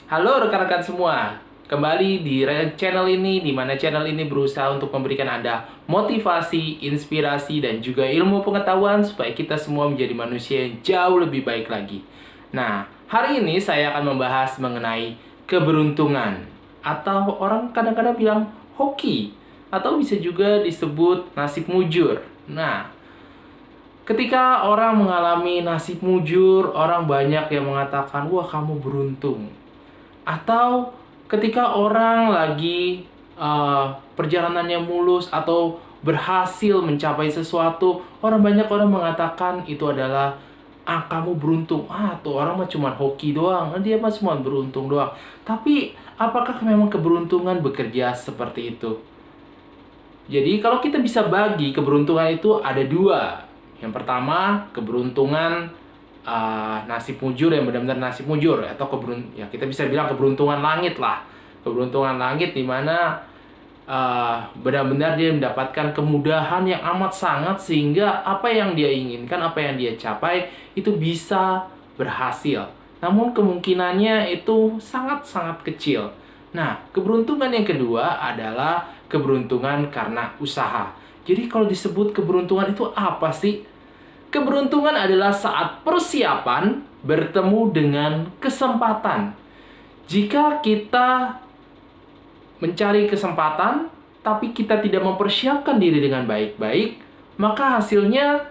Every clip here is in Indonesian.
Halo rekan-rekan semua, kembali di channel ini, di mana channel ini berusaha untuk memberikan Anda motivasi, inspirasi, dan juga ilmu pengetahuan supaya kita semua menjadi manusia yang jauh lebih baik lagi. Nah, hari ini saya akan membahas mengenai keberuntungan, atau orang kadang-kadang bilang hoki, atau bisa juga disebut nasib mujur. Nah, ketika orang mengalami nasib mujur, orang banyak yang mengatakan, "Wah, kamu beruntung." Atau ketika orang lagi perjalanannya mulus atau berhasil mencapai sesuatu, orang mengatakan itu adalah, "Ah, kamu beruntung." Ah, tuh orang mah cuma hoki doang. Dia mah cuma beruntung doang. Tapi apakah memang keberuntungan bekerja seperti itu? Jadi kalau kita bisa bagi keberuntungan itu ada dua. Yang pertama, keberuntungan nasib mujur, yang benar-benar nasib mujur, atau ya kita bisa bilang keberuntungan langit lah. Keberuntungan langit di mana benar-benar dia mendapatkan kemudahan yang amat sangat sehingga apa yang dia inginkan, apa yang dia capai itu bisa berhasil. Namun kemungkinannya itu sangat-sangat kecil. Nah, keberuntungan yang kedua adalah keberuntungan karena usaha. Jadi kalau disebut keberuntungan itu apa sih? Keberuntungan adalah saat persiapan bertemu dengan kesempatan. Jika kita mencari kesempatan, tapi kita tidak mempersiapkan diri dengan baik-baik, maka hasilnya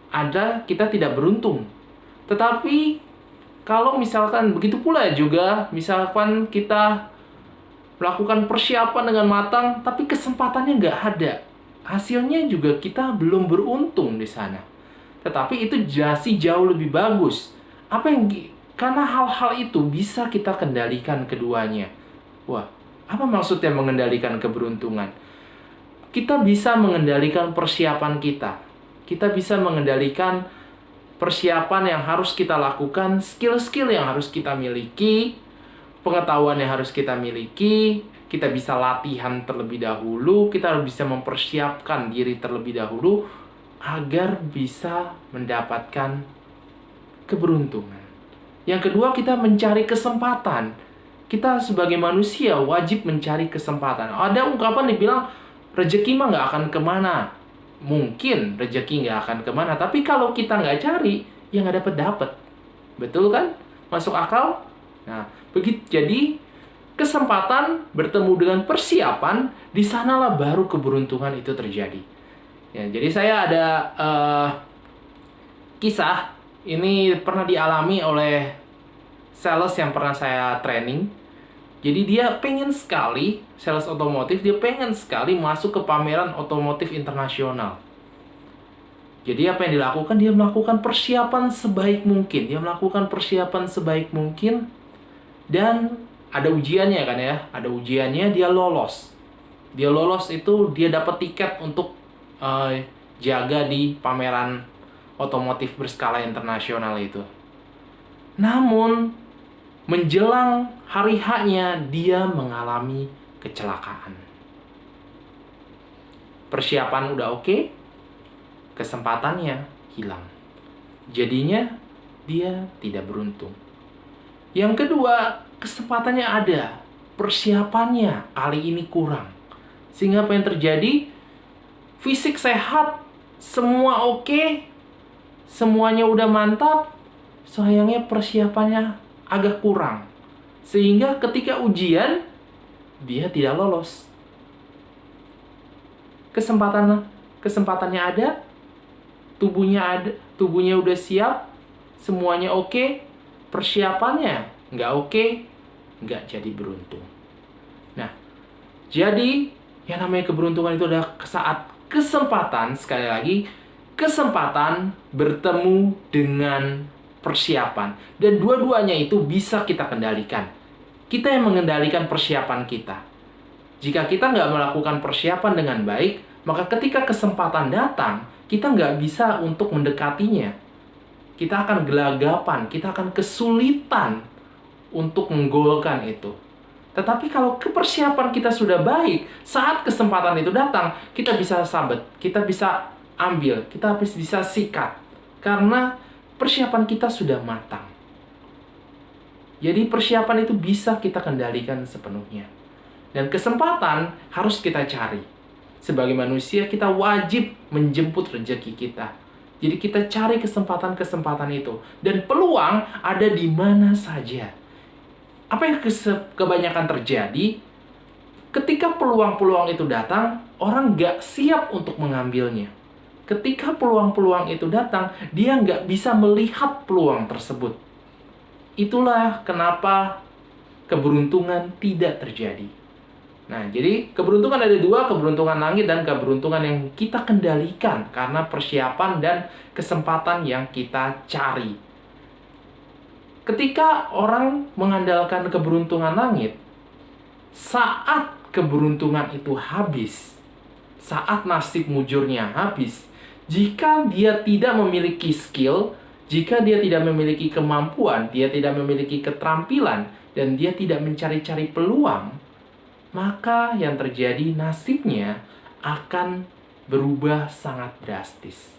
ada kita tidak beruntung. Tetapi kalau misalkan begitu pula juga, misalkan kita melakukan persiapan dengan matang, tapi kesempatannya nggak ada, hasilnya juga kita belum beruntung di sana. Tetapi itu masih jauh lebih bagus. Karena hal-hal itu bisa kita kendalikan keduanya. Wah, apa maksudnya mengendalikan keberuntungan? Kita bisa mengendalikan persiapan kita. Kita bisa mengendalikan persiapan yang harus kita lakukan, skill-skill yang harus kita miliki, pengetahuan yang harus kita miliki. Kita bisa latihan terlebih dahulu, kita bisa mempersiapkan diri terlebih dahulu agar bisa mendapatkan keberuntungan. Yang kedua, kita mencari kesempatan. Kita sebagai manusia wajib mencari kesempatan. Ada ungkapan dibilang, rezeki mah nggak akan kemana. Mungkin rezeki nggak akan kemana, tapi kalau kita nggak cari, ya nggak dapet-dapet. Betul kan? Masuk akal? Nah, begitu. Jadi, kesempatan bertemu dengan persiapan, di sanalah baru keberuntungan itu terjadi. Ya, jadi saya ada kisah ini pernah dialami oleh sales yang pernah saya training. Jadi dia pengen sekali, sales otomotif, dia pengen sekali masuk ke pameran otomotif internasional. Jadi apa yang dilakukan? Dia melakukan persiapan sebaik mungkin. Dia melakukan persiapan sebaik mungkin. Dan ada ujiannya kan ya. Ada ujiannya, dia lolos. Dia lolos itu, dia dapat tiket untuk jaga di pameran otomotif berskala internasional itu. Namun, menjelang hari H-nya, dia mengalami kecelakaan. Persiapan udah oke, kesempatannya hilang. Jadinya, dia tidak beruntung. Yang kedua, kesempatannya ada, persiapannya kali ini kurang. Sehingga apa yang terjadi? Fisik sehat, semua oke, semuanya udah mantap, sayangnya persiapannya agak kurang. Sehingga ketika ujian, dia tidak lolos. Kesempatannya ada, tubuhnya udah siap, semuanya oke, persiapannya nggak oke, nggak jadi beruntung. Nah, jadi yang namanya keberuntungan itu adalah saat kesempatan, sekali lagi, kesempatan bertemu dengan persiapan. Dan dua-duanya itu bisa kita kendalikan. Kita yang mengendalikan persiapan kita. Jika kita nggak melakukan persiapan dengan baik, maka ketika kesempatan datang, kita nggak bisa untuk mendekatinya. Kita akan gelagapan, kita akan kesulitan untuk menggolkan itu. Tetapi kalau kepersiapan kita sudah baik, saat kesempatan itu datang, kita bisa sabet, kita bisa ambil, kita bisa sikat. Karena persiapan kita sudah matang. Jadi persiapan itu bisa kita kendalikan sepenuhnya. Dan kesempatan harus kita cari. Sebagai manusia kita wajib menjemput rezeki kita. Jadi kita cari kesempatan-kesempatan itu. Dan peluang ada di mana saja. Apa yang kebanyakan terjadi? Ketika peluang-peluang itu datang, orang nggak siap untuk mengambilnya. Ketika peluang-peluang itu datang, dia nggak bisa melihat peluang tersebut. Itulah kenapa keberuntungan tidak terjadi. Nah, jadi keberuntungan ada dua, keberuntungan langit dan keberuntungan yang kita kendalikan karena persiapan dan kesempatan yang kita cari. Ketika orang mengandalkan keberuntungan langit, saat keberuntungan itu habis, saat nasib mujurnya habis, jika dia tidak memiliki skill, jika dia tidak memiliki kemampuan, dia tidak memiliki keterampilan, dan dia tidak mencari-cari peluang, maka yang terjadi nasibnya akan berubah sangat drastis.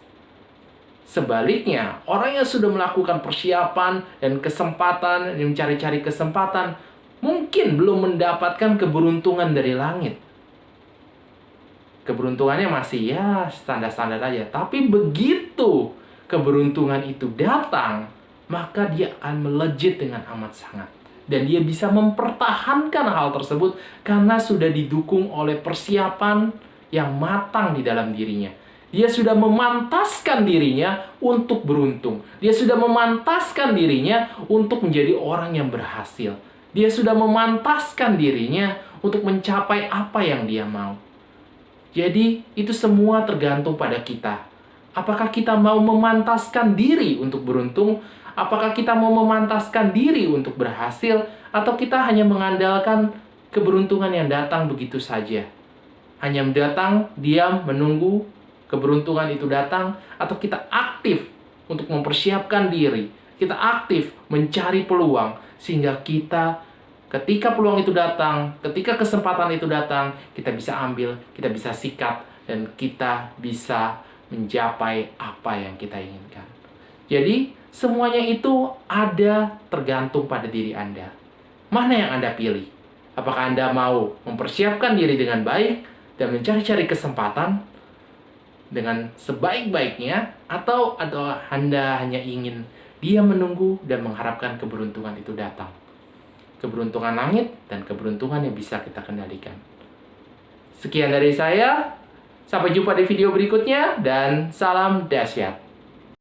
Sebaliknya, orang yang sudah melakukan persiapan dan kesempatan, dan mencari-cari kesempatan, mungkin belum mendapatkan keberuntungan dari langit. Keberuntungannya masih ya standar-standar aja. Tapi begitu keberuntungan itu datang, maka dia akan melejit dengan amat sangat. Dan dia bisa mempertahankan hal tersebut karena sudah didukung oleh persiapan yang matang di dalam dirinya. Dia sudah memantaskan dirinya untuk beruntung. Dia sudah memantaskan dirinya untuk menjadi orang yang berhasil. Dia sudah memantaskan dirinya untuk mencapai apa yang dia mau. Jadi, itu semua tergantung pada kita. Apakah kita mau memantaskan diri untuk beruntung? Apakah kita mau memantaskan diri untuk berhasil? Atau kita hanya mengandalkan keberuntungan yang datang begitu saja? Hanya datang, diam, menunggu keberuntungan itu datang? Atau kita aktif untuk mempersiapkan diri? Kita aktif mencari peluang sehingga kita ketika peluang itu datang, ketika kesempatan itu datang, kita bisa ambil, kita bisa sikat, dan kita bisa mencapai apa yang kita inginkan. Jadi, semuanya itu ada tergantung pada diri Anda. Mana yang Anda pilih? Apakah Anda mau mempersiapkan diri dengan baik dan mencari-cari kesempatan dengan sebaik-baiknya, atau Anda hanya ingin diam menunggu dan mengharapkan keberuntungan itu datang? Keberuntungan langit dan keberuntungan yang bisa kita kendalikan. Sekian dari saya. Sampai jumpa di video berikutnya dan salam dahsyat.